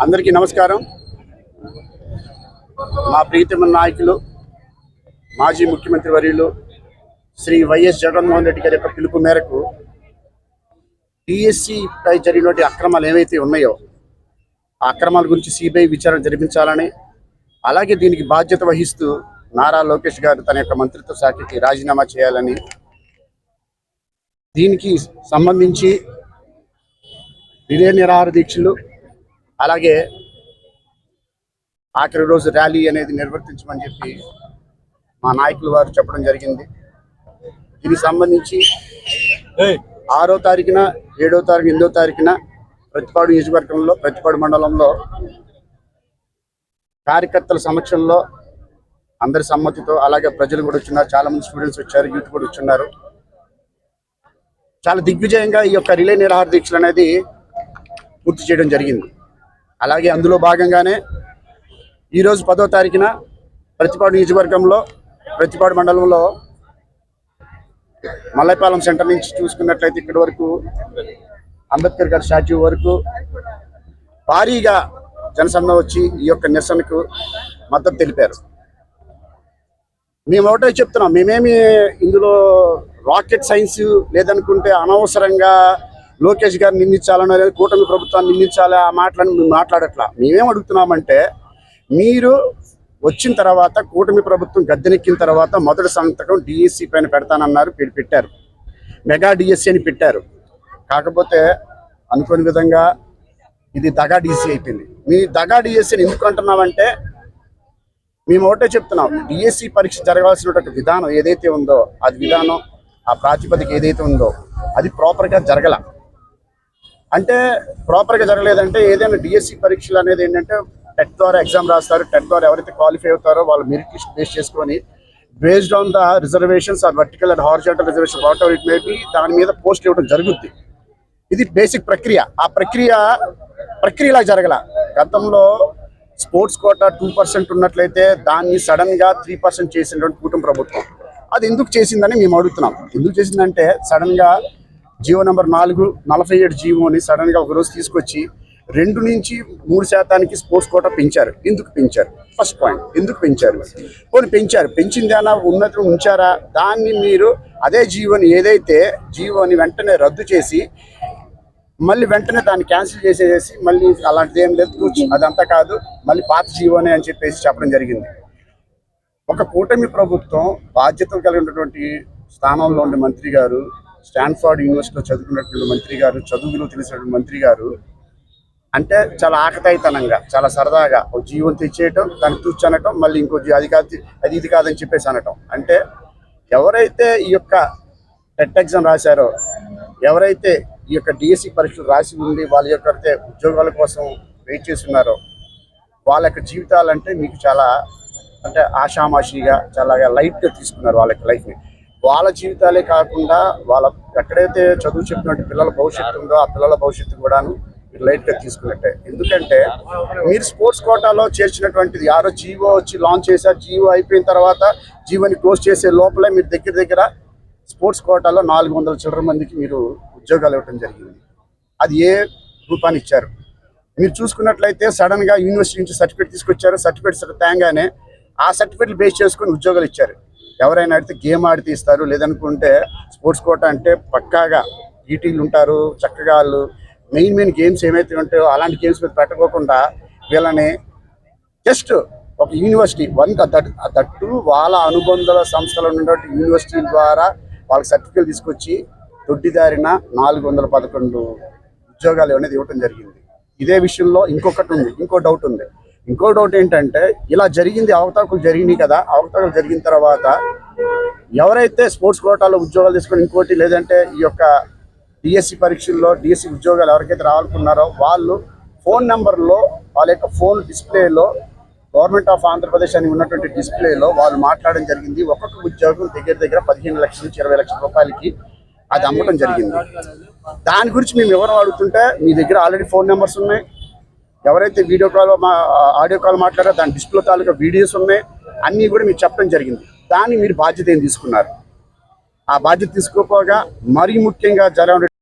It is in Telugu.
అందరికీ నమస్కారం. మా ప్రీతమ నాయకులు మాజీ ముఖ్యమంత్రి వర్యులు శ్రీ వైఎస్ జగన్మోహన్ రెడ్డి గారి యొక్క పిలుపు మేరకు డిఎస్సిపై జరిగినటువంటి అక్రమాలు ఏవైతే ఉన్నాయో ఆ అక్రమాల గురించి సిబిఐ విచారణ జరిపించాలని, అలాగే దీనికి బాధ్యత వహిస్తూ నారా లోకేష్ గారు తన యొక్క మంత్రిత్వ శాఖకి రాజీనామా చేయాలని, దీనికి సంబంధించి రిలే నిరాహార దీక్షలు అలాగే ఆఖరి రోజు ర్యాలీ అనేది నిర్వర్తించమని చెప్పి మా నాయకులు వారు చెప్పడం జరిగింది. దీనికి సంబంధించి 6వ తారీఖున 7వ తారీఖు 8వ తారీఖున ప్రతిపాడు నియోజకవర్గంలో ప్రతిపాడు మండలంలో కార్యకర్తల సమక్షంలో అందరి సమ్మతితో అలాగే ప్రజలు కూడా వచ్చున్నారు, చాలా మంది స్టూడెంట్స్ వచ్చారు, యూత్ కూడా వచ్చున్నారు. చాలా దిగ్విజయంగా ఈ యొక్క రిలే నిరాహార దీక్షలు అనేది పూర్తి చేయడం జరిగింది. అలాగే అందులో భాగంగానే ఈరోజు 10వ తారీఖున ప్రతిపాడు నియోజకవర్గంలో ప్రతిపాడు మండలంలో మల్లైపాలెం సెంటర్ నుంచి చూసుకున్నట్లయితే ఇక్కడి వరకు అంబేద్కర్ గారి స్టాచ్యూ వరకు భారీగా జనసందం వచ్చి ఈ యొక్క నిరసనకు మద్దతు తెలిపారు. మేము ఒకటే చెప్తున్నాం, మేమేమి ఇందులో రాకెట్ సైన్స్ లేదనుకుంటే అనవసరంగా లోకేష్ గారిని నిందించాలనో లేదా కూటమి ప్రభుత్వాన్ని నిందించాలి ఆ మాటలను మేము మాట్లాడట్లా. మేమేం అడుగుతున్నామంటే, మీరు వచ్చిన తర్వాత కూటమి ప్రభుత్వం గద్దెనెక్కిన తర్వాత మొదటి సంతకం డిఎస్సి పైన పెడతానన్నారు, పెట్టారు. మెగా డిఎస్సి అని పెట్టారు. కాకపోతే అనుకోని విధంగా ఇది దగా డిఎస్సి అయిపోయింది. మీ దగా డిఎస్సిని ఎందుకు అంటున్నామంటే, మేము ఒకటే చెప్తున్నాం, డిఎస్సి పరీక్ష జరగాల్సినటువంటి విధానం ఏదైతే ఉందో అది విధానం ఆ ప్రాతిపదిక ఏదైతే ఉందో అది ప్రాపర్గా జరగల. అంటే ప్రాపర్గా జరగలేదంటే ఏదైనా డిఎస్సి పరీక్షలు అనేది ఏంటంటే టెట్ ద్వారా ఎగ్జామ్ రాస్తారు. టెట్ ద్వారా ఎవరైతే క్వాలిఫై అవుతారో వాళ్ళు మెరిట్ లిస్ట్ బేస్ చేసుకొని based on the reservations or vertical and horizontal reservation whatever it may be దాని మీద పోస్ట్ ఇవ్వడం జరుగుద్ది. ఇది బేసిక్ ప్రక్రియ. ఆ ప్రక్రియలా జరగల. గతంలో స్పోర్ట్స్ కోటా 2% ఉన్నట్లయితే దాన్ని సడన్గా 3% చేసినటువంటి కూటమి ప్రభుత్వం అది ఎందుకు చేసిందని మేము అడుగుతున్నాం. ఎందుకు చేసిందంటే సడన్గా జీవో నెంబర్ 47 జీవోని సడన్గా ఒకరోజు తీసుకొచ్చి 2 నుంచి 3% స్పోర్ట్స్ కోటా పెంచారు. ఎందుకు పెంచారు? ఫస్ట్ పాయింట్, ఎందుకు పెంచారు? పెంచారు, పెంచింది అన్న ఉన్నట్లు ఉంచారా? దాన్ని మీరు అదే జీవోని వెంటనే రద్దు చేసి మళ్ళీ వెంటనే దాన్ని క్యాన్సిల్ చేసేసి మళ్ళీ అలాంటిది ఏం లేదు, అదంతా కాదు, మళ్ళీ పాత జీవోనే అని చెప్పేసి చెప్పడం జరిగింది. ఒక కూటమి ప్రభుత్వం బాధ్యత కలిగినటువంటి స్థానంలో ఉండే మంత్రి గారు, స్టాన్ఫర్డ్ యూనివర్సిటీలో చదువుకున్నటువంటి మంత్రి గారు, చదువులు తెలిసినటువంటి మంత్రి గారు అంటే చాలా ఆకతాయితనంగా చాలా సరదాగా ఒక జీవోని తెచ్చేయటం, దాన్ని తూర్చనటం, మళ్ళీ ఇంకో అది ఇది కాదని చెప్పేసి అనటం. అంటే ఎవరైతే ఈ యొక్క టెట్ ఎగ్జామ్ రాశారో, ఎవరైతే ఈ యొక్క డిఎస్సి పరీక్షలు రాసి ఉండి వాళ్ళ యొక్క ఉద్యోగాల కోసం వెయిట్ చేస్తున్నారో వాళ్ళ యొక్క జీవితాలంటే మీకు చాలా అంటే ఆషామాషిగా చాలా లైట్గా తీసుకున్నారు వాళ్ళ యొక్క లైఫ్ని. వాళ్ళ జీవితాలే కాకుండా వాళ్ళ ఎక్కడైతే చదువు చెప్పినట్టు పిల్లల భవిష్యత్తు ఉందో ఆ పిల్లల భవిష్యత్తు కూడాను మీరు లైట్గా తీసుకున్నట్టే. ఎందుకంటే మీరు స్పోర్ట్స్ కోటాలో చేర్చినటువంటిది యారో జీవో వచ్చి లాంచ్ చేశారు. జీవో అయిపోయిన తర్వాత జీవోని క్లోజ్ చేసే లోపలే మీరు దగ్గర స్పోర్ట్స్ కోటాలో 400 చిల్లర మందికి మీరు ఉద్యోగాలు ఇవ్వడం జరిగింది. అది ఏ రూపాన్ని ఇచ్చారు? మీరు చూసుకున్నట్లయితే సడన్గా యూనివర్సిటీ నుంచి సర్టిఫికేట్ తీసుకొచ్చారు. సర్టిఫికేట్స్ తేగానే ఆ సర్టిఫికేట్లు బేస్ చేసుకొని ఉద్యోగాలు ఇచ్చారు. ఎవరైనా అడిగితే గేమ్ ఆడితే ఇస్తారు, లేదనుకుంటే స్పోర్ట్స్ కోటా అంటే పక్కాగా ఈటీలు ఉంటారు, చక్కగా వాళ్ళు మెయిన్ గేమ్స్ ఏమైతే ఉంటాయో అలాంటి గేమ్స్ మీద పెట్టకోకుండా వీళ్ళని జస్ట్ ఒక యూనివర్సిటీ దట్టు వాళ్ళ అనుబంధ సంస్థలు ఉన్నటువంటి యూనివర్సిటీ ద్వారా వాళ్ళకి సర్టిఫికేట్ తీసుకొచ్చి దొడ్డిదారిన 411 ఉద్యోగాలు అనేది ఇవ్వటం జరిగింది. ఇదే విషయంలో ఇంకో డౌట్ ఉంది. ఇంకో డౌట్ ఏంటంటే, ఇలా జరిగింది, అవకతవకలు జరిగినాయి కదా, అవకతవకలు జరిగిన తర్వాత ఎవరైతే స్పోర్ట్స్ కోటాలో ఉద్యోగాలు తీసుకొని ఇంకోటి లేదంటే ఈ యొక్క డిఎస్సి పరీక్షల్లో డిఎస్సి ఉద్యోగాలు ఎవరికైతే రావాలనుకున్నారో వాళ్ళు ఫోన్ నెంబర్లో వాళ్ళ యొక్క ఫోన్ డిస్ప్లేలో గవర్నమెంట్ ఆఫ్ ఆంధ్రప్రదేశ్ అని ఉన్నటువంటి డిస్ప్లేలో వాళ్ళు మాట్లాడడం జరిగింది. ఒక్కొక్క ఉద్యోగం దగ్గర 15 లక్షల నుంచి 20 లక్షల రూపాయలకి అది అమ్మటం జరిగింది. దాని గురించి మేము ఎవరు అడుగుతుంటే మీ దగ్గర ఆల్రెడీ ఫోన్ నెంబర్స్ ఉన్నాయి, ఎవరైతే వీడియో కాల్ ఆడియో కాల్ మాట్లాడారో దాని డిస్ప్లే తాలూకా వీడియోస్ ఉన్నాయి, అన్నీ కూడా మీకు చెప్పడం జరిగింది. దాన్ని మీరు బాధ్యత ఏం తీసుకున్నారు? ఆ బాధ్యత తీసుకోపోగా మరీ ముఖ్యంగా జరగ